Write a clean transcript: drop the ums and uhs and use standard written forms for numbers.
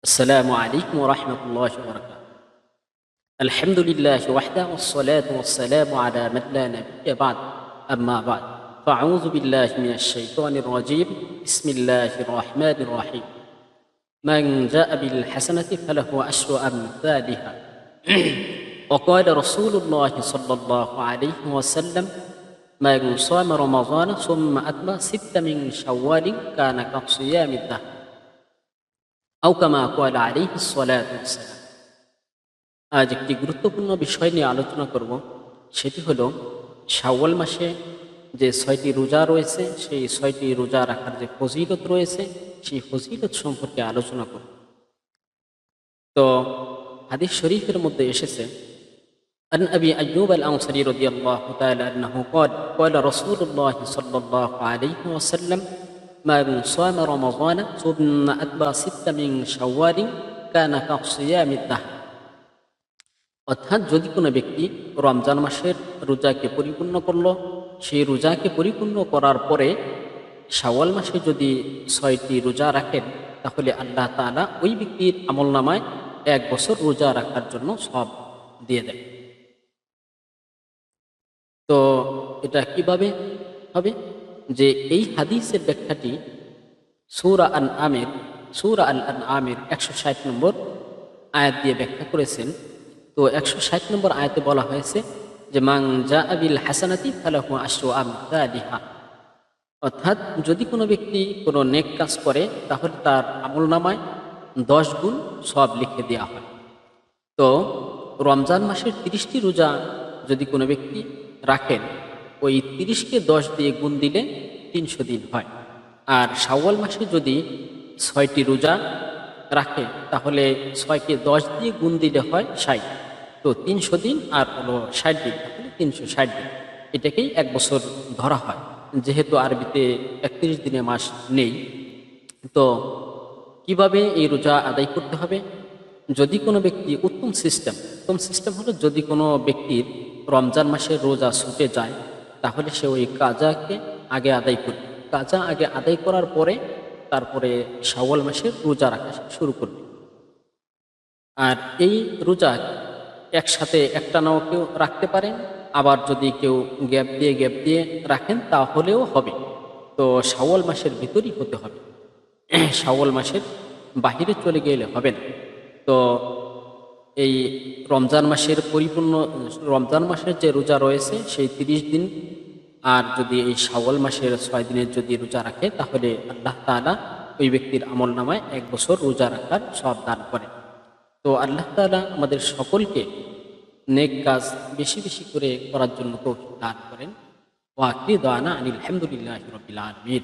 السلام عليكم ورحمة الله وبركاته. الحمد لله وحده والصلاة والسلام على من لا نبي بعد. أما بعد فأعوذ بالله من الشيطان الرجيم. بسم الله الرحمن الرحيم. من جاء بالحسنة فله عشر أمثالها وقال رسول الله صلى الله عليه وسلم: من صام رمضان ثم أتبع ست من شوال كان كصيام الدهر أو كما قال عليه الصلاة والسلام. আজ একটি গুরুত্বপূর্ণ বিষয় নিয়ে আলোচনা করব। সেটি হলো শাওয়াল মাসে যে 6টি রোজা রয়েছে, সেই 6টি রোজা রাখার যে ফজিলত রয়েছে, সেই ফজিলত সম্পর্কে আলোচনা করব। তো হাদিস শরীফের মধ্যে এসেছে, عن أبي أيوب الأنصاري رضي الله تعالى عنه قال قال رسول الله صلى الله عليه وسلم: من صام رمضان ثم أتبع ست من شوال كان كصيام الدهر। অর্থাৎ যদি কোনো ব্যক্তি রমজান মাসের রোজাকে পরিপূর্ণ করলো, সেই রোজাকে পরিপূর্ণ করার পরে শাওয়াল মাসে যদি 6টি রোজা রাখেন, তাহলে আল্লাহ তাআলা ওই ব্যক্তির আমলনামায় 1 বছর রোজা রাখার জন্য সব দিয়ে দেয়। তো এটা কিভাবে হবে? যে এই হাদিসের ব্যাখ্যাটি সূরা আল-আনআমের 160 নম্বর আয়াত দিয়ে ব্যাখ্যা করেছেন। তো 160 নম্বর আয়াতে বলা হয়েছে যে মান জাআ বিল হাসানাতি ফালাহু আশরু আমসালিহা। অর্থাৎ যদি কোনো ব্যক্তি কোনো নেক কাজ করে, তাহলে তার আমলনামায় 10 গুণ সব লিখে দেওয়া হয়। তো রমজান মাসের 30টি রোজা যদি কোনো ব্যক্তি রাখেন, ওই 30কে 10 দিয়ে গুণ দিলে 300 দিন হয়। আর শাওয়াল মাসে যদি 6টি রোজা রাখে, তাহলে 6কে 10 দিয়ে গুণ দিলে হয় 60। তো 300 দিন আর হলো 60 দিন, তাহলে 360 দিন। এটাকেই 1 বছর ধরা হয়, যেহেতু আরবিতে 31 দিনের মাস নেই। তো কিভাবে এই রোজা আদায় করতে হবে? যদি কোনো ব্যক্তি উত্তম সিস্টেম হলো, যদি কোনো ব্যক্তির রমজান মাসের রোজা ছুটে যায়, তাহলে সে ওই কাজাকে আগে আদায় করবে। কাজা আগে আদায় করার পরে তারপরে শাওয়াল মাসের রোজা রাখা শুরু করবে। আর এই রোজা একসাথে একটানাও কেউ রাখতে পারেন, আবার যদি কেউ গ্যাপ দিয়ে রাখেন তাহলেও হবে। তো শাওয়াল মাসের ভিতরই হতে হবে, শাওয়াল মাসের বাহিরে চলে গেলে হবে না। তো এই রমজান মাসের যে রোজা রয়েছে সেই 30 দিন, আর যদি এই শাওয়াল মাসের 6 দিনের যদি রোজা রাখে, তাহলে আল্লাহ তাআলা ওই ব্যক্তির আমলনামায় 1 বছর রোজা রাখার সব দান করেন। তো আল্লাহ তাআলা আমাদের সকলকে নেক কাজ বেশি বেশি করে করার জন্য তৌফিক দান করেন। ওয়া আখিরু দাওয়ানা আনিল হামদুলিল্লাহি রাব্বিল আলামিন।